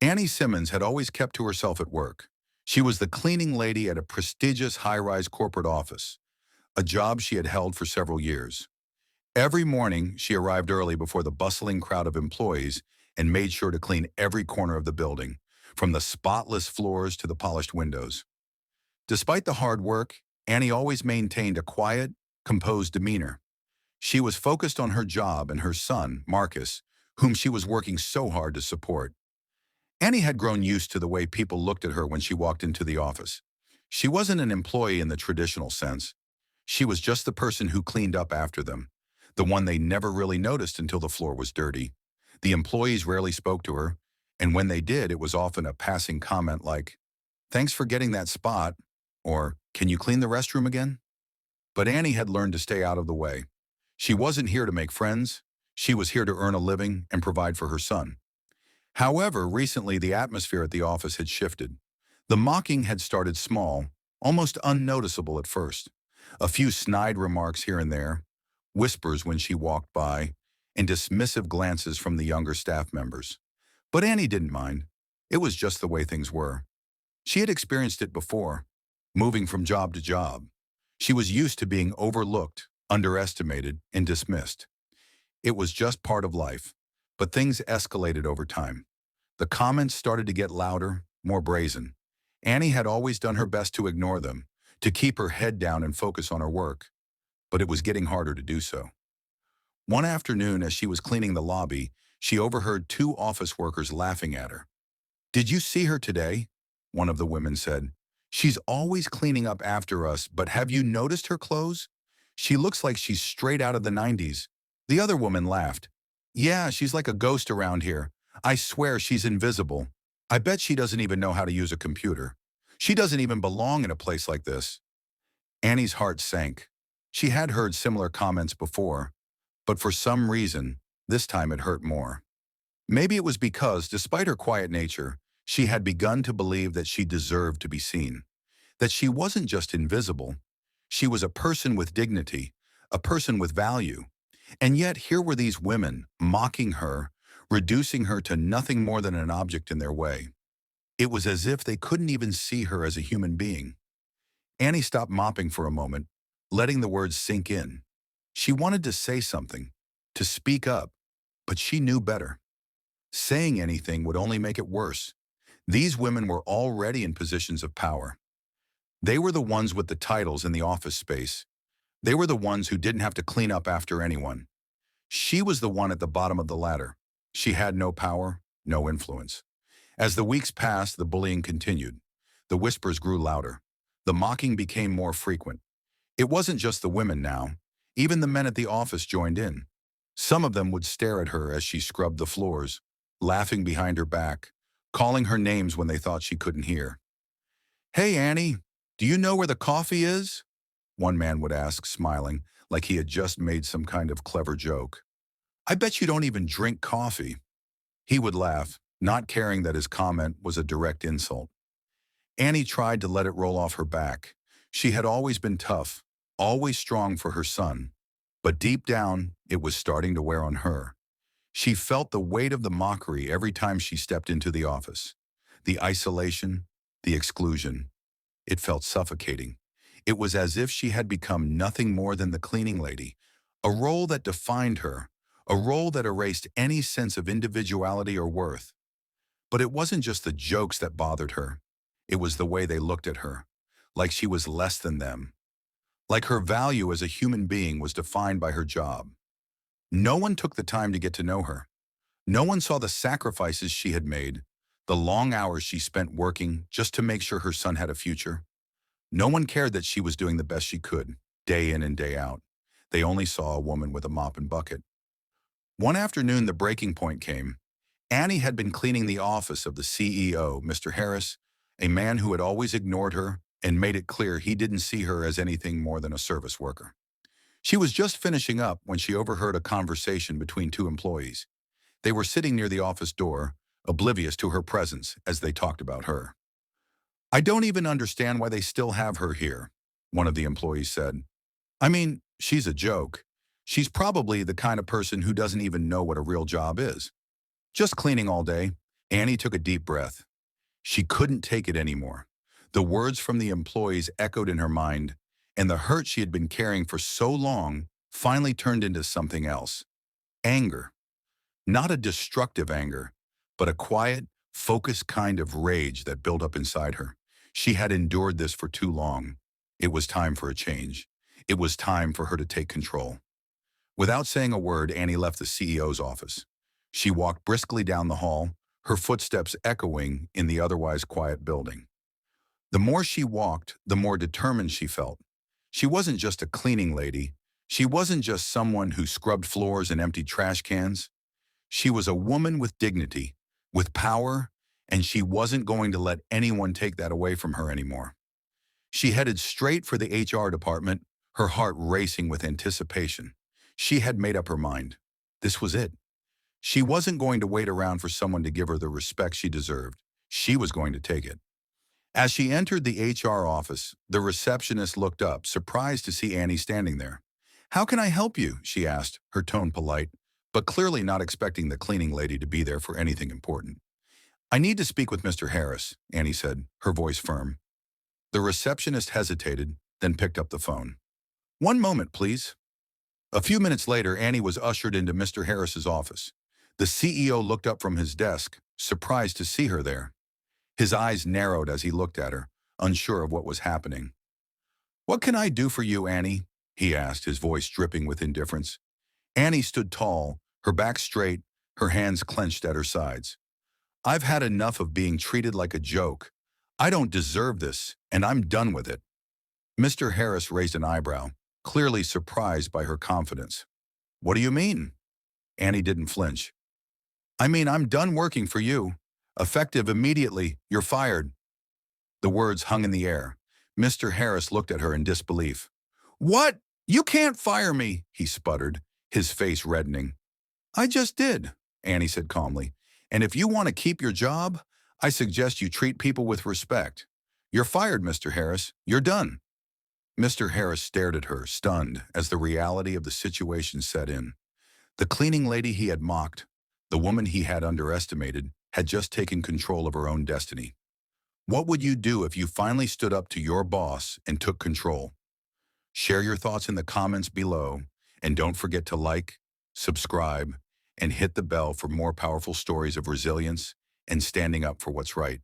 Annie Simmons had always kept to herself at work. She was the cleaning lady at a prestigious high-rise corporate office, a job she had held for several years. Every morning, she arrived early before the bustling crowd of employees and made sure to clean every corner of the building, from the spotless floors to the polished windows. Despite the hard work, Annie always maintained a quiet, composed demeanor. She was focused on her job and her son, Marcus, whom she was working so hard to support. Annie had grown used to the way people looked at her when she walked into the office. She wasn't an employee in the traditional sense. She was just the person who cleaned up after them, the one they never really noticed until the floor was dirty. The employees rarely spoke to her, and when they did, it was often a passing comment like, "Thanks for getting that spot," or "Can you clean the restroom again?" But Annie had learned to stay out of the way. She wasn't here to make friends. She was here to earn a living and provide for her son. However, recently the atmosphere at the office had shifted. The mocking had started small, almost unnoticeable at first. A few snide remarks here and there, whispers when she walked by, and dismissive glances from the younger staff members. But Annie didn't mind. It was just the way things were. She had experienced it before, moving from job to job. She was used to being overlooked, underestimated, and dismissed. It was just part of life, but things escalated over time. The comments started to get louder, more brazen. Annie had always done her best to ignore them, to keep her head down and focus on her work, but it was getting harder to do so. One afternoon, as she was cleaning the lobby, she overheard two office workers laughing at her. "Did you see her today?" one of the women said. "She's always cleaning up after us, but have you noticed her clothes? She looks like she's straight out of the 90s. The other woman laughed. "Yeah, she's like a ghost around here. I swear she's invisible. I bet she doesn't even know how to use a computer. She doesn't even belong in a place like this." Annie's heart sank. She had heard similar comments before, but for some reason, this time it hurt more. Maybe it was because, despite her quiet nature, she had begun to believe that she deserved to be seen, that she wasn't just invisible. She was a person with dignity, a person with value. And yet here were these women mocking her, reducing her to nothing more than an object in their way. It was as if they couldn't even see her as a human being. Annie stopped mopping for a moment, letting the words sink in. She wanted to say something, to speak up, but she knew better. Saying anything would only make it worse. These women were already in positions of power. They were the ones with the titles in the office space. They were the ones who didn't have to clean up after anyone. She was the one at the bottom of the ladder. She had no power, no influence. As the weeks passed, the bullying continued. The whispers grew louder. The mocking became more frequent. It wasn't just the women now. Even the men at the office joined in. Some of them would stare at her as she scrubbed the floors, laughing behind her back, calling her names when they thought she couldn't hear. "Hey, Annie, do you know where the coffee is?" one man would ask, smiling, like he had just made some kind of clever joke. "I bet you don't even drink coffee." He would laugh, not caring that his comment was a direct insult. Annie tried to let it roll off her back. She had always been tough, always strong for her son. But deep down, it was starting to wear on her. She felt the weight of the mockery every time she stepped into the office. The isolation, the exclusion. It felt suffocating. It was as if she had become nothing more than the cleaning lady, a role that defined her, a role that erased any sense of individuality or worth. But it wasn't just the jokes that bothered her. It was the way they looked at her, like she was less than them, like her value as a human being was defined by her job. No one took the time to get to know her. No one saw the sacrifices she had made, the long hours she spent working just to make sure her son had a future. No one cared that she was doing the best she could, day in and day out. They only saw a woman with a mop and bucket. One afternoon, the breaking point came. Annie had been cleaning the office of the CEO, Mr. Harris, a man who had always ignored her and made it clear he didn't see her as anything more than a service worker. She was just finishing up when she overheard a conversation between two employees. They were sitting near the office door, oblivious to her presence as they talked about her. "I don't even understand why they still have her here," one of the employees said. "I mean, she's a joke. She's probably the kind of person who doesn't even know what a real job is. Just cleaning all day, Annie took a deep breath. She couldn't take it anymore. The words from the employees echoed in her mind, and the hurt she had been carrying for so long finally turned into something else. Anger. Not a destructive anger, but a quiet, focused kind of rage that built up inside her. She had endured this for too long. It was time for a change. It was time for her to take control. Without saying a word, Annie left the CEO's office. She walked briskly down the hall, her footsteps echoing in the otherwise quiet building. The more she walked, the more determined she felt. She wasn't just a cleaning lady. She wasn't just someone who scrubbed floors and emptied trash cans. She was a woman with dignity, with power, and she wasn't going to let anyone take that away from her anymore. She headed straight for the HR department, her heart racing with anticipation. She had made up her mind. This was it. She wasn't going to wait around for someone to give her the respect she deserved. She was going to take it. As she entered the HR office, the receptionist looked up, surprised to see Annie standing there. "How can I help you?" she asked, her tone polite, but clearly not expecting the cleaning lady to be there for anything important. "I need to speak with Mr. Harris," Annie said, her voice firm. The receptionist hesitated, then picked up the phone. "One moment, please." A few minutes later, Annie was ushered into Mr. Harris's office. The CEO looked up from his desk, surprised to see her there. His eyes narrowed as he looked at her, unsure of what was happening. "What can I do for you, Annie?" he asked, his voice dripping with indifference. Annie stood tall, her back straight, her hands clenched at her sides. "I've had enough of being treated like a joke. I don't deserve this, and I'm done with it." Mr. Harris raised an eyebrow, clearly surprised by her confidence. "What do you mean?" Annie didn't flinch. "I mean, I'm done working for you. Effective immediately, you're fired." The words hung in the air. Mr. Harris looked at her in disbelief. "What? You can't fire me," he sputtered, his face reddening. "I just did," Annie said calmly. "And if you want to keep your job, I suggest you treat people with respect. You're fired, Mr. Harris. You're done." Mr. Harris stared at her, stunned, as the reality of the situation set in. The cleaning lady he had mocked, the woman he had underestimated, had just taken control of her own destiny. What would you do if you finally stood up to your boss and took control? Share your thoughts in the comments below, and don't forget to like, subscribe, and hit the bell for more powerful stories of resilience and standing up for what's right.